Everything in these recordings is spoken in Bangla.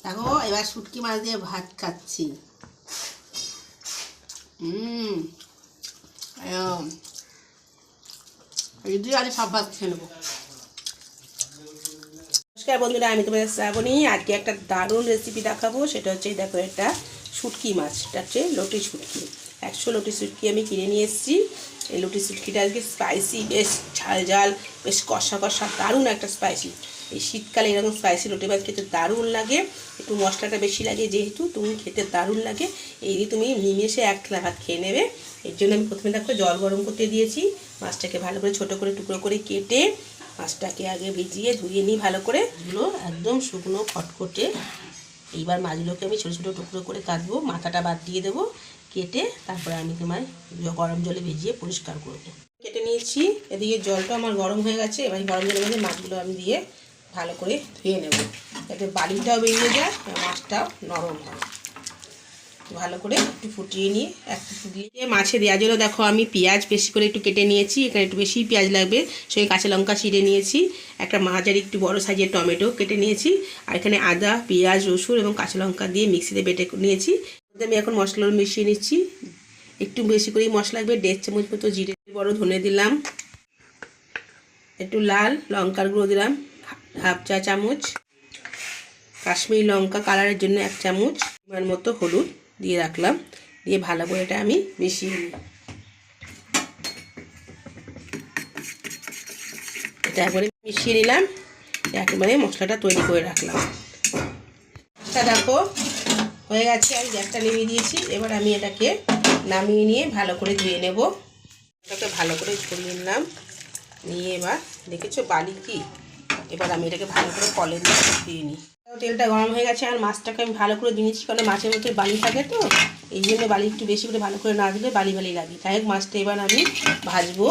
দেখো এবার শুটকি মাছ দিয়ে ভাত খাচ্ছি। যদি আজ সব ভাত খেয়ে নেবো। নমস্কার বন্ধুরা, আমি তোমাদের শ্রাবণী। আজকে একটা দারুণ রেসিপি দেখাবো। সেটা হচ্ছে দেখো, এটা শুটকি মাছ, এটা হচ্ছে লটি শুটকি। 100 লটি শুটকি আমি কিনে নিয়ে এসেছি। এই লটি শুটকিটা আজকে স্পাইসি, বেশ ঝাল ঝাল, বেশ কষা কষা, দারুণ একটা স্পাইসি। এই শীতকালে এরকম স্পাইসি লটি মাছ খেতে দারুণ লাগে। একটু মশলাটা বেশি লাগে যেহেতু, তুমি খেতে দারুণ লাগে। এই দিয়ে তুমি নিমেষে এক থালা ভাত খেয়ে নেবে। এর জন্য আমি প্রথমে দেখো জল গরম করতে দিয়েছি। মাছটাকে ভালো করে ছোটো করে টুকরো করে কেটে মাছটাকে আগে ভিজিয়ে ধুয়ে নিই ভালো করে। এগুলো একদম শুকনো খটখটে। এইবার মাছগুলোকে আমি ছোটো ছোটো টুকরো করে কাটবো, মাথাটা বাদ দিয়ে দেবো কেটে। তারপরে আমি তোমার গরম জলে ভিজিয়ে পরিষ্কার করবো। কেটে নিয়েছি, এদিকে জলটা আমার গরম হয়ে গেছে। এবার গরম জলের মধ্যে মাছগুলো আমি দিয়ে ভালো করে ধুয়ে নেব, যাতে বালিটাও বেরিয়ে যায়, মাছটাও নরম হয়। ভালো করে একটু ফুটিয়ে নিয়ে একটু ফুটিয়ে মাছে দেওয়ার জন্য দেখো আমি পেঁয়াজ বেশি করে একটু কেটে নিয়েছি। এখানে একটু বেশি পেঁয়াজ লাগবে, সঙ্গে কাঁচা লঙ্কা চিড়ে নিয়েছি। একটা মাঝারি একটু বড় সাইজের টমেটো কেটে নিয়েছি। আর এখানে আদা, পেঁয়াজ, রসুন এবং কাঁচা লঙ্কা দিয়ে মিক্সিতে বেটে নিয়েছি। আমি এখন মশলাগুলো মিশিয়ে নিচ্ছি। একটু বেশি করেই মশলা লাগবে, 1.5 চামচ মতো জিরে, বড় ধনে দিলাম, একটু লাল লঙ্কার গুঁড়ো দিলাম 1/2 চা চামচ, কাশ্মীরি লঙ্কা কালারের জন্য 1 চামচ, পরিমাণ মতো হলুদ দিয়ে রাখলাম। দিয়ে ভালো করে এটা আমি মিশিয়ে নিই। এটা একবারে মিশিয়ে নিলাম, একেবারে মশলাটা তৈরি করে রাখলাম। এটা দেখো হয়ে গেছে, আমি গ্যাসটা নেমে দিয়েছি। এবার আমি এটাকে নামিয়ে নিয়ে ভালো করে ধুয়ে নেব। এটাকে ভালো করে ধুয়ে নিলাম, নিয়ে এবার দেখেছো বালি কি, এবার আমি এটাকে ভালো করে কলের মধ্যে ধুয়ে নিই। তেলটা গরম হয়ে গেছে, আর মাছটাকে আমি ভালো করে দিয়েছি, কারণ মাছের মধ্যে বালি থাকে তো, এই জন্য বালি একটু বেশি করে ভালো করে না দিলে বালি বালি লাগে। তাই হোক, মাছটা এবার আমি ভাজবো।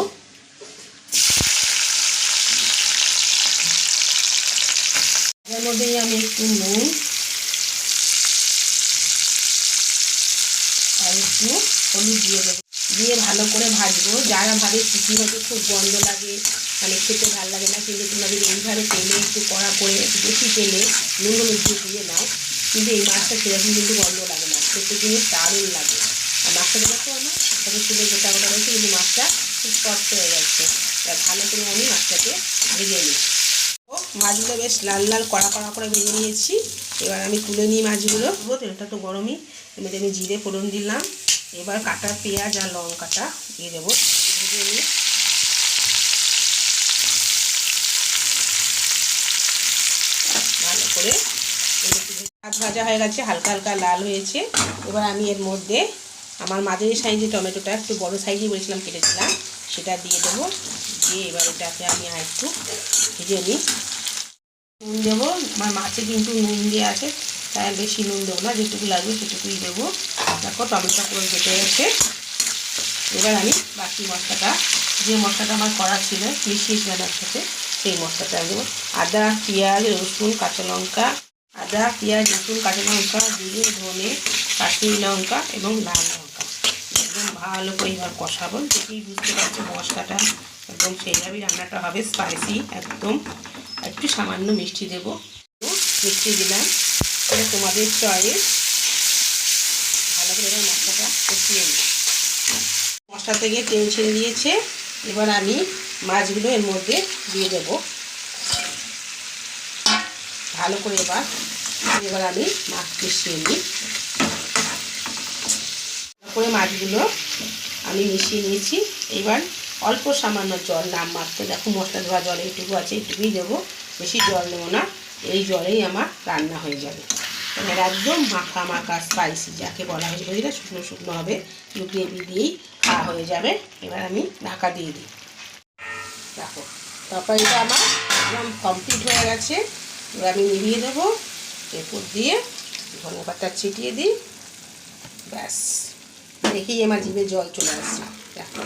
এর মধ্যেই আমি একটু নুন আর একটু হলুদ দিয়ে দেবো, দিয়ে ভালো করে ভাজবো। যারা ভাবে শুটকি মাছে খুব গন্ধ লাগে, মানে খেতে ভালো লাগে না, কিন্তু তোমরা যদি এইভাবে তেলে একটু কড়া করে একটু বেশি তেলে নুন হলুদ দিয়ে নাও, কিন্তু এই মাছটা সেরকম কিন্তু গন্ধ লাগে না, খেতে কিন্তু দারুণ লাগে। আর মাছটা দেখো আমার তবে চুলে গোটা গোটা রয়েছে, কিন্তু মাছটা খুব সফট হয়ে গেছে। ভালো করে আমি মাছটাকে ভেজে নিই। ও মাছগুলো বেশ লাল লাল কড়া কড়া করে ভেজে নিয়েছি। এবার আমি তুলে নিই মাছগুলো। তেলটা তো গরমই, এর মধ্যে আমি জিরে ফোড়ন দিলাম। এবার কাটা পেঁয়াজ আর লঙ্কাটা দিয়ে দেবো, ভেজে নিই। ভালো করে ভাত ভাজা হয়ে গেছে, হালকা হালকা লাল হয়েছে। এবার আমি এর মধ্যে আমার মাঝারি সাইজের টমেটোটা একটু বড় সাইজে বলেছিলাম কেটেছিলাম, সেটা দিয়ে দেবো। দিয়ে এবার এটাকে আমি আর একটু ভেজে নিই। নুন দেবো, আমার মাছে কিন্তু নুন দিয়ে আছে, তাই বেশি নুন দেবো না, যেটুকু লাগবে সেটুকুই দেবো। দেখো টমেটো পুরো কেটে গেছে। এবার আমি বাকি মশলাটা, যে মশলাটা আমার করা ছিল মিশিয়েছিলাম একসাথে, সেই মশলাটা দেবো। আদা, পেঁয়াজ, রসুন, কাঁচা লঙ্কা, আদা, পেঁয়াজ, রসুন, কাঁচা লঙ্কা, জিরে, ধনে, কাশ্মীরি লঙ্কা এবং লাল লঙ্কা একদম ভালো করে এবার কষাবো। দেখেই বুঝতে পারছো মশলাটা একদম সেইভাবেই রান্নাটা হবে, স্পাইসি একদম। একটু সামান্য মিষ্টি দেবো, মিষ্টি দিলাম। এটা তোমাদের চয়েস। ভালো করে এবার মশলাটা কষিয়ে নিই। মশলা থেকে তেল ছেড়ে দিয়েছে। এবার আমি মাছগুলো এর মধ্যে দিয়ে দেব ভালো করে। এবার আমি মাছ মিশিয়ে নিই। ভালো করে মাছগুলো আমি মিশিয়ে নিয়েছি। এবার অল্প সামান্য জল, নাম মাত্র, দেখো মশলা ধোয়া জল এইটুকু আছে, এইটুকুই দেবো, বেশি জল দেবো না। এই জলেই আমার রান্না হয়ে যাবে। এবার একদম মাখা মাখা স্পাইসি যাকে বলা হয়েছে, বুঝলে, শুকনো শুকনো হবে, গ্রেভি দিয়েই খাওয়া হয়ে যাবে। এবার আমি ঢাকা দিয়ে দিই। দেখো তরকারিটা আমার একদম কমপ্লিট হয়ে গেছে। এবার আমি নিভিয়ে দেবো, এরপর দিয়ে ধনে পাতা ছিটিয়ে দিই। ব্যাস, দেখেই আমার জিভে জল চলে আসছে। দেখো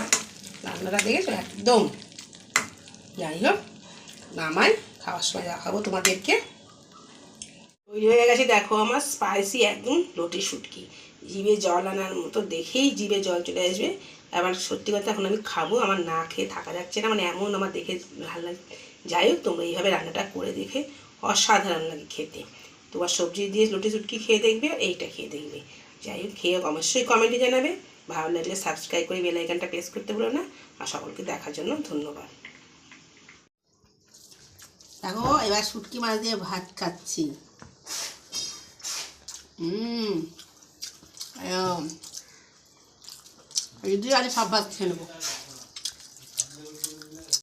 রান্নাটা দেখেছো একদম। যাই হোক, নামাই, খাওয়ার সময় দেখাবো তোমাদেরকে। তৈরি হয়ে গেছে দেখো আমার স্পাইসি একদম লটি শুটকি। জিভে জল আনার মতো, দেখেই জিভে জল চলে আসবে। এবার সত্যি কথা, এখন আমি খাবো, আমার না খেয়ে থাকা যাচ্ছে না, মানে এমন আমার দেখে ভালো লাগে। যাই হোক, তোমরা এইভাবে রান্নাটা করে দেখে অসাধারণ লাগে খেতে। তোমার সবজি দিয়ে লুটি শুটকি খেয়ে দেখবে, এইটা খেয়ে দেখবে। যাই হোক, খেয়ে অবশ্যই কমেন্টে জানাবে। ভালো লাগলে সাবস্ক্রাইব করে বেল আইকনটা প্রেস করতে ভুলো না। আর সকলকে দেখার জন্য ধন্যবাদ। দেখো এবার শুটকি মাছ দিয়ে ভাত খাচ্ছি। এই দিয়ে আজ সব ভাত খেয়ে নেবো।